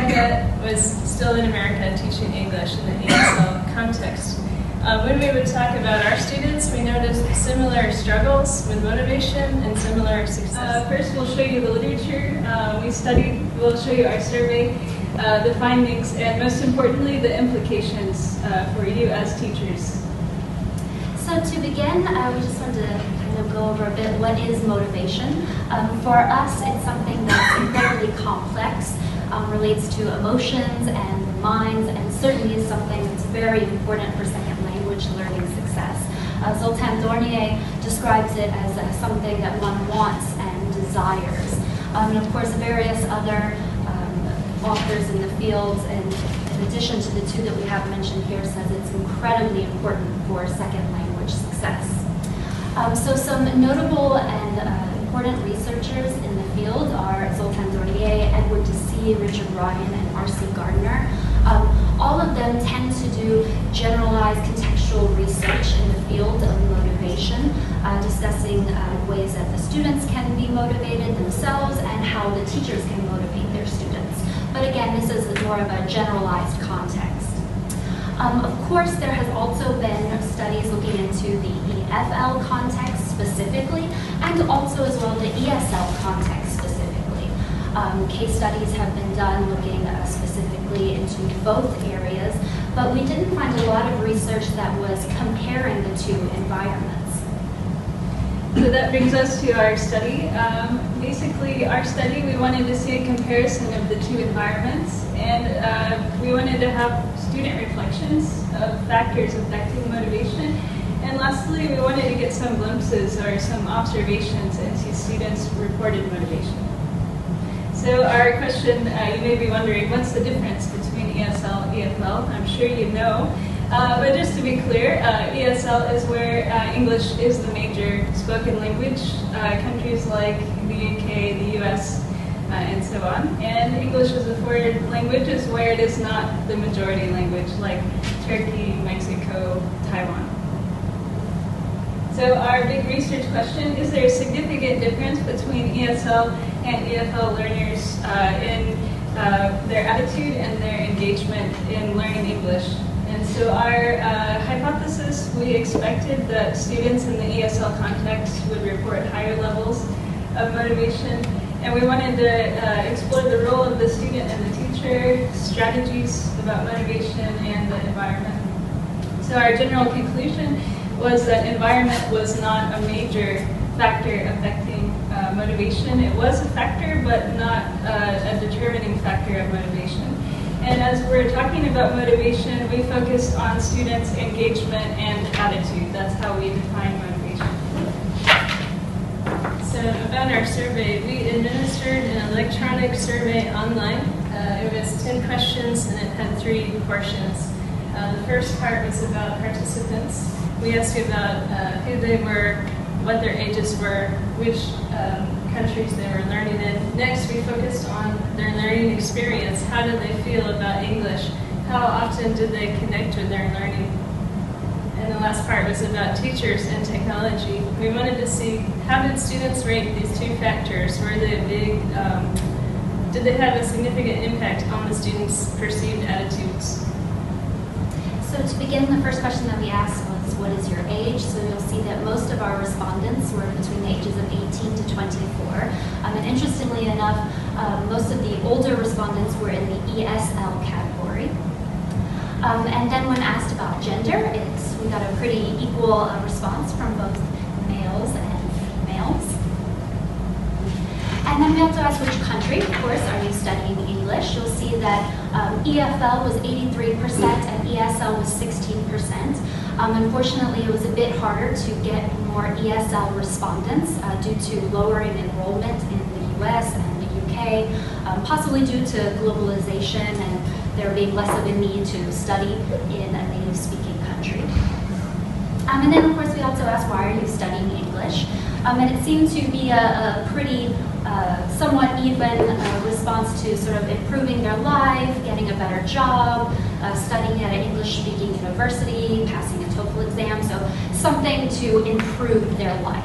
Rebekah was still in America teaching English in the ESL context. When we would talk about our students, we noticed similar struggles with motivation and similar success. First, we'll show you the literature we studied. We'll show you our survey, the findings, and most importantly, the implications for you as teachers. So to begin, we just wanted to kind of go over a bit what is motivation. For us, it's something that's incredibly complex, relates to emotions and minds, and certainly is something that's very important for second language learning success. Zoltan Dornier describes it as something that one wants and desires. And of course, various other authors in the field, and in addition to the two that we have mentioned here, says it's incredibly important for second language success. So some notable and important researchers in the field are Zoltan Dornier, Edward Deci, Richard Ryan, and R.C. Gardner. All of them tend to do generalized contextual research in the field of motivation, discussing ways that the students can be motivated themselves and how the teachers can motivate their students. But again, this is more of a generalized context. Of course, there has also been studies looking into the EFL context specifically, and also as well the ESL context specifically. Case studies have been done looking specifically into both areas, but we didn't find a lot of research that was comparing the two environments. So that brings us to our study. Basically, our study, we wanted to see a comparison of the two environments, and we wanted to have student reflections of factors affecting motivation. And lastly, we wanted to get some glimpses or some observations into students' reported motivation. So our question, you may be wondering, what's the difference between ESL and EFL? I'm sure you know. But just to be clear, ESL is where English is the major spoken language. Countries like the UK, the US, and so on. And English as a foreign language is where it is not the majority language, like Turkey, Mexico, Taiwan. So our big research question, is there a significant difference between ESL and EFL learners in their attitude and their engagement in learning English? And so our hypothesis, we expected that students in the ESL context would report higher levels of motivation, and we wanted to explore the role of the student and the teacher, strategies about motivation, and the environment. So our general conclusion was that environment was not a major factor affecting motivation. It was a factor, but not a determining factor of motivation. And as we're talking about motivation, we focused on students' engagement and attitude. That's how we define motivation. So about our survey, we administered an electronic survey online. It was 10 questions and it had 3 portions. The first part was about participants. We asked about who they were, what their ages were, which countries they were learning in. Next, we focused on their learning experience. How did they feel about English? How often did they connect with their learning? And the last part was about teachers and technology. We wanted to see, how did students rate these 2 factors? Were they big? Did they have a significant impact on the students' perceived attitudes? So to begin, the first question that we asked was, what is your age? So you'll see that most of our respondents were between the ages of 18 to 24. And interestingly enough, most of the older respondents were in the ESL category. And then when asked about gender, we got a pretty equal response from both males and females. And then we also asked which country, of course, are you studying English? You'll see that EFL was 83% and ESL was 16%. Unfortunately, it was a bit harder to get more ESL respondents due to lowering enrollment in the US and the UK, possibly due to globalization and there being less of a need to study in a native-speaking country. And then, of course, we also asked, why are you studying English? And it seemed to be a pretty somewhat even response to sort of improving their life, getting a better job, studying at an English-speaking university, passing a TOEFL exam, so something to improve their life.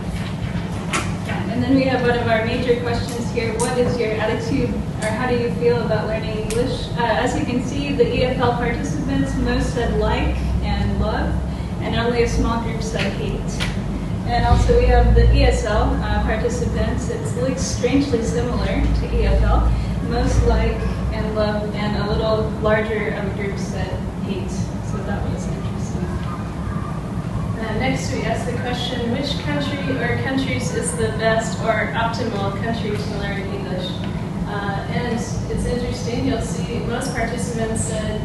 And then we have one of our major questions here. What is your attitude, or how do you feel about learning English? As you can see, the EFL participants, most said like and love, and only a small group said hate. And also we have the ESL participants. It looks strangely similar to EFL. Most like and love, and a little larger group said hate. So that was interesting. Next we ask the question, which country or countries is the best or optimal country to learn English? And it's interesting, you'll see most participants said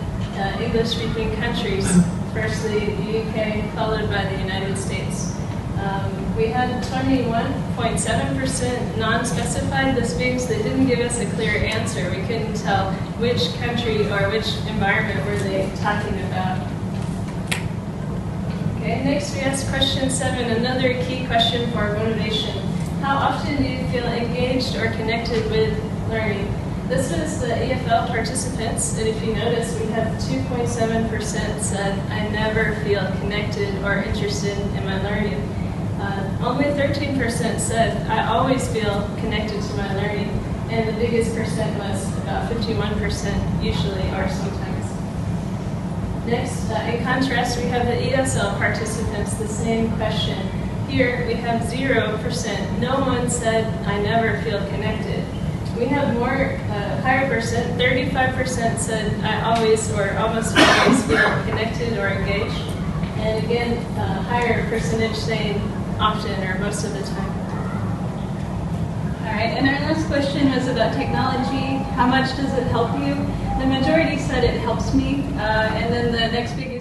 English-speaking countries. Firstly, the UK, followed by the United States. We had 21.7% non-specified. This means they didn't give us a clear answer. We couldn't tell which country or which environment were they talking about. Okay, next we ask question 7, another key question for motivation. How often do you feel engaged or connected with learning? This was the EFL participants, and if you notice, we have 2.7% said, I never feel connected or interested in my learning. Only 13% said, I always feel connected to my learning, and the biggest percent was about 51%, usually or sometimes. Next, in contrast, we have the ESL participants, the same question. Here we have 0%. No one said, I never feel connected. We have more, higher percent, 35% said, I always or almost always feel connected or engaged. And again, higher percentage saying often or most of the time. All right, and our last question was about technology. How much does it help you? The majority said it helps me, and then the next big